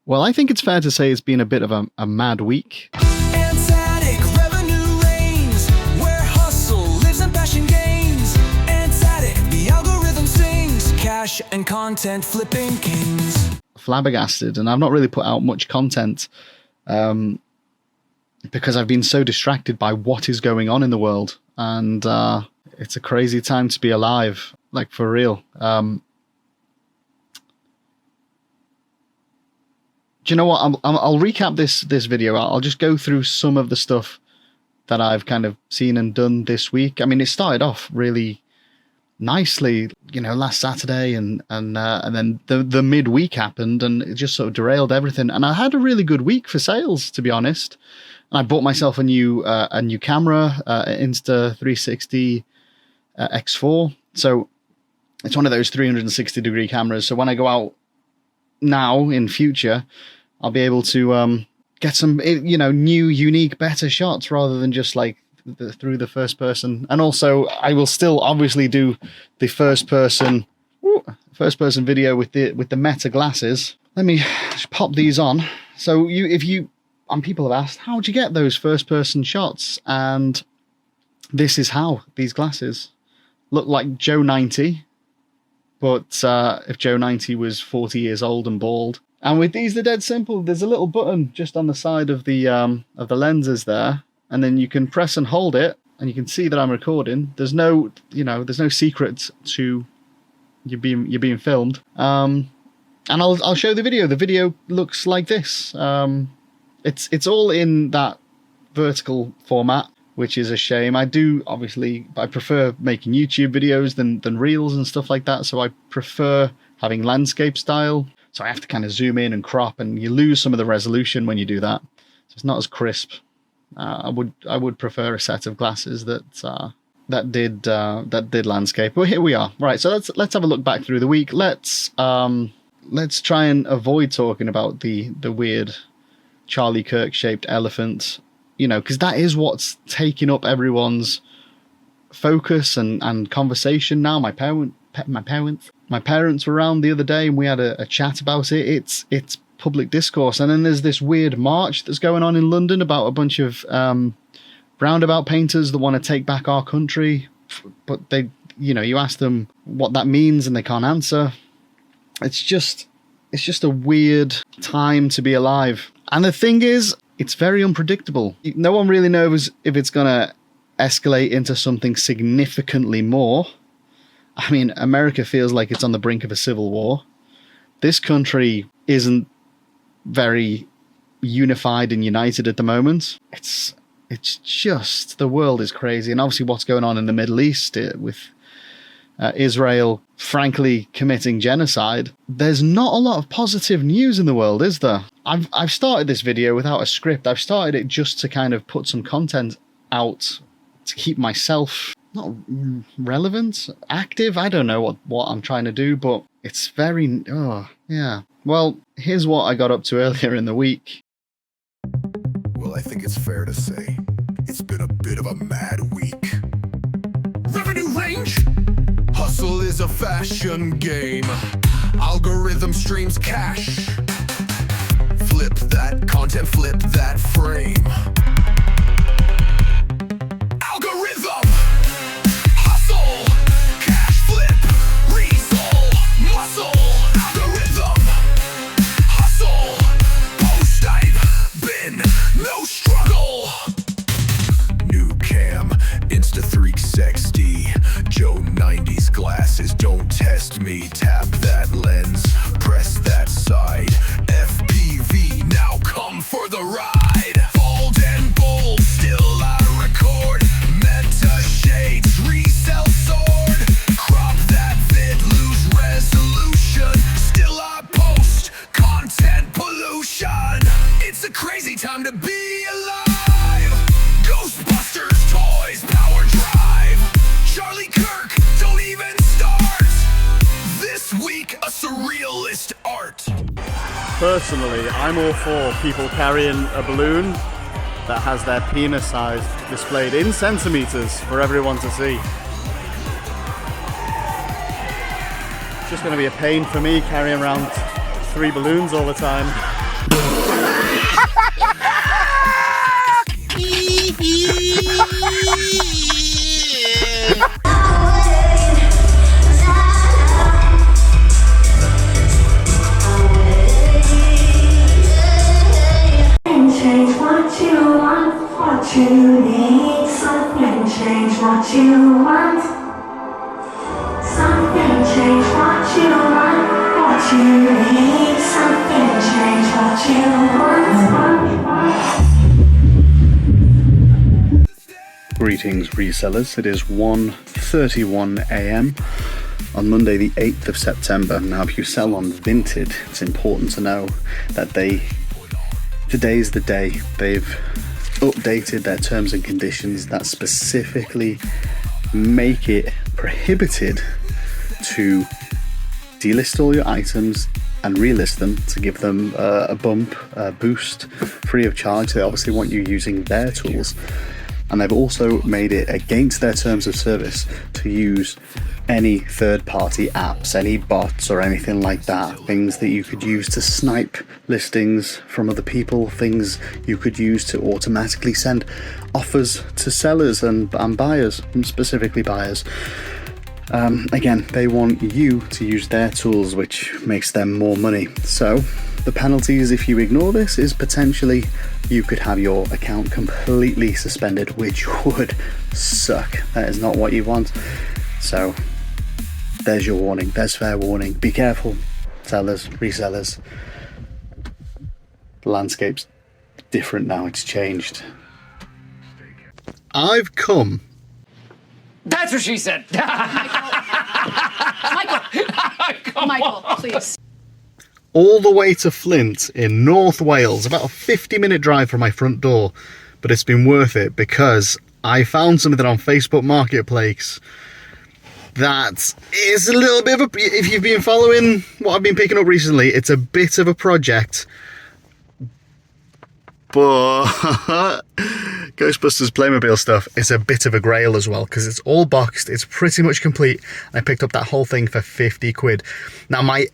Well, I think it's fair to say it's been a bit of a mad week. Antatic revenue reigns, where hustle lives and passion gains. Antatic, the algorithm sings, cash and content flipping kings. Flabbergasted, and I've not really put out much content because I've been so distracted by what is going on in the world, and it's a crazy time to be alive, like for real. Do you know what? I'll recap this video. I'll just go through some of the stuff that I've kind of seen and done this week. I mean, it started off really nicely, last Saturday, and then the midweek happened, and it just sort of derailed everything. And I had a really good week for sales, to be honest. And I bought myself a new camera, Insta360 X4. So it's one of those 360-degree cameras. So when I go out now in future, I'll be able to get some new, unique, better shots rather than just like through the first person. And also I will still obviously do the first person video with the Meta glasses. Let me just pop these on. So people have asked, how'd you get those first person shots? And this is how. These glasses look like Joe 90. But if Joe 90 was 40 years old and bald. And with these, they're dead simple. There's a little button just on the side of the lenses there, and then you can press and hold it, and you can see that I'm recording. There's no secret to you being filmed. And I'll show the video. The video looks like this. It's all in that vertical format, which is a shame. I prefer making YouTube videos than reels and stuff like that. So I prefer having landscape style. So I have to kind of zoom in and crop, and you lose some of the resolution when you do that. So it's not as crisp. I would prefer a set of glasses that did landscape. Well, here we are. Right. So let's have a look back through the week. Let's try and avoid talking about the weird Charlie Kirk shaped elephant. Because that is what's taking up everyone's focus and conversation now. My parents were around the other day, and we had a chat about it. It's public discourse. And then there's this weird march that's going on in London about a bunch of roundabout painters that want to take back our country. But they, you ask them what that means and they can't answer. It's just a weird time to be alive. And the thing is, it's very unpredictable. No one really knows if it's going to escalate into something significantly more. I mean, America feels like it's on the brink of a civil war. This country isn't very unified and united at the moment. It's just, the world is crazy. And obviously what's going on in the Middle East with Israel frankly committing genocide. There's not a lot of positive news in the world, is there? I've started this video without a script. I've started it just to kind of put some content out to keep myself not relevant, active. I don't know what I'm trying to do, but it's very, yeah. Well, here's what I got up to earlier in the week. Well, I think it's fair to say it's been a bit of a mad week. Revenue range? Hustle is a fashion game. Algorithm streams cash. Flip that content, flip that frame. Algorithm! Hustle! Cash flip! Resell! Muscle! Algorithm! Hustle! Post type! Bin! No struggle! New cam, Insta360. Joe 90's glasses, don't test me. Tap that lens, press that side. FPV, now come for the ride. Bald and bold, still I record. Meta shades, resell sword. Crop that vid, lose resolution. Still I post content pollution. It's a crazy time to be alive. Ghostbusters toys, power drive. Charlie Kirk, don't even start. This week, a surrealist art. Personally, I'm all for people carrying a balloon that has their penis size displayed in centimeters for everyone to see. It's just going to be a pain for me carrying around 3 balloons all the time. Change what you want, what you need. Something change what you want. Something change what you want, what you need. Something change what you want. Greetings, resellers. It is 1:31 a.m. on Monday, the 8th of September. Now, if you sell on Vinted, it's important to know that today's the day they've updated their terms and conditions that specifically make it prohibited to delist all your items and relist them to give them a boost free of charge. They obviously want you using their tools, and they've also made it against their terms of service to use any third-party apps, any bots or anything like that, things that you could use to snipe listings from other people, things you could use to automatically send offers to sellers and buyers, and specifically buyers. Again, they want you to use their tools, which makes them more money. So the penalties if you ignore this is potentially you could have your account completely suspended, which would suck. That is not what you want. So there's your warning, there's fair warning. Be careful, sellers, resellers. The landscape's different now, it's changed. I've come. That's what she said. Michael, please. All the way to Flint in North Wales, about a 50-minute drive from my front door, but it's been worth it because I found something on Facebook Marketplace that is a little bit of a, if you've been following what I've been picking up recently, it's a bit of a project, but Ghostbusters Playmobil stuff is a bit of a grail as well, because it's all boxed, it's pretty much complete. I picked up that whole thing for 50 quid. Now my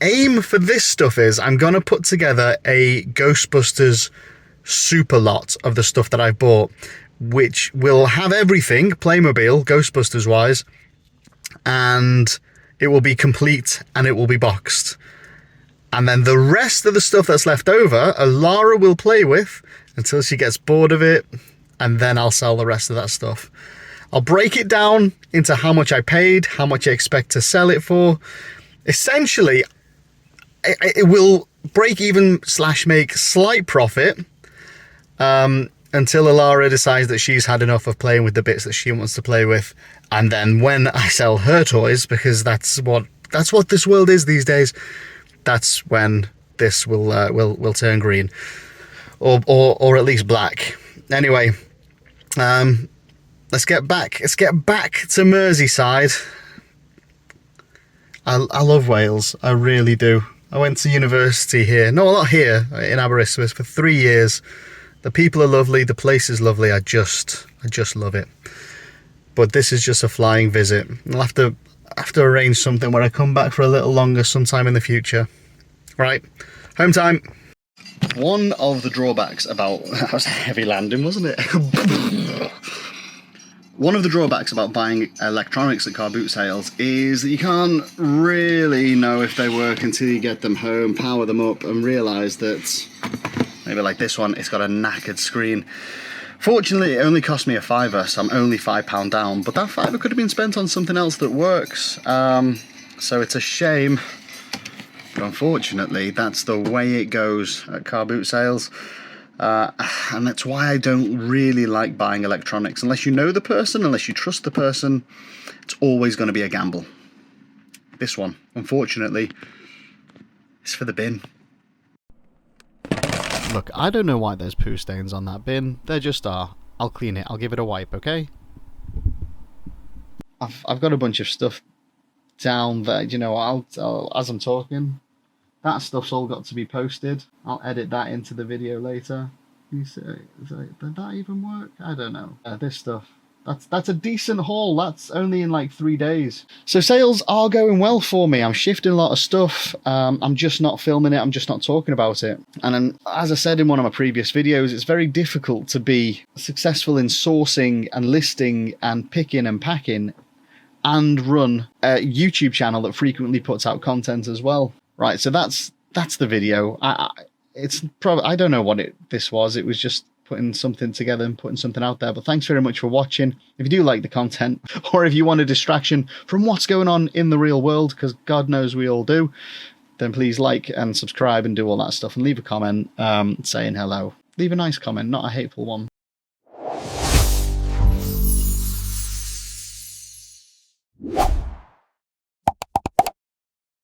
aim for this stuff is I'm gonna put together a Ghostbusters super lot of the stuff that I've bought, which will have everything Playmobil Ghostbusters wise, and it will be complete and it will be boxed. And then the rest of the stuff that's left over, Alara will play with until she gets bored of it, and then I'll sell the rest of that stuff. I'll break it down into how much I paid, how much I expect to sell it for. Essentially, it will break even / make slight profit until Alara decides that she's had enough of playing with the bits that she wants to play with. And then when I sell her toys, because that's what this world is these days, that's when this will turn green, or at least black. Anyway, let's get back to Merseyside. I love Wales, I really do. I went to university here, no, not here, in Aberystwyth for 3 years. The people are lovely, the place is lovely. I just love it. But this is just a flying visit. I'll have to arrange something where I come back for a little longer sometime in the future. Right, home time. One of the drawbacks about, that was a heavy landing, wasn't it? One of the drawbacks about buying electronics at car boot sales is that you can't really know if they work until you get them home, power them up, and realise that, maybe like this one, it's got a knackered screen. Fortunately, it only cost me a £5, so I'm only £5 down, but that £5 could have been spent on something else that works. So it's a shame, but unfortunately, that's the way it goes at car boot sales. And that's why I don't really like buying electronics. Unless you know the person, unless you trust the person, it's always going to be a gamble. This one, unfortunately, is for the bin. Look, I don't know why there's poo stains on that bin. There just are. I'll clean it. I'll give it a wipe, okay? I've got a bunch of stuff down there. You know, I'll as I'm talking, that stuff's all got to be posted. I'll edit that into the video later. You say, did that even work? I don't know. This stuff, That's a decent haul. That's only in like 3 days. So sales are going well for me. I'm shifting a lot of stuff. I'm just not filming it. I'm just not talking about it. And as I said in one of my previous videos, it's very difficult to be successful in sourcing and listing and picking and packing and run a YouTube channel that frequently puts out content as well. Right, so that's the video. I don't know what this was. It was just putting something together and putting something out there. But thanks very much for watching. If you do like the content, or if you want a distraction from what's going on in the real world, because God knows we all do, then please like and subscribe and do all that stuff and leave a comment saying hello. Leave a nice comment, not a hateful one.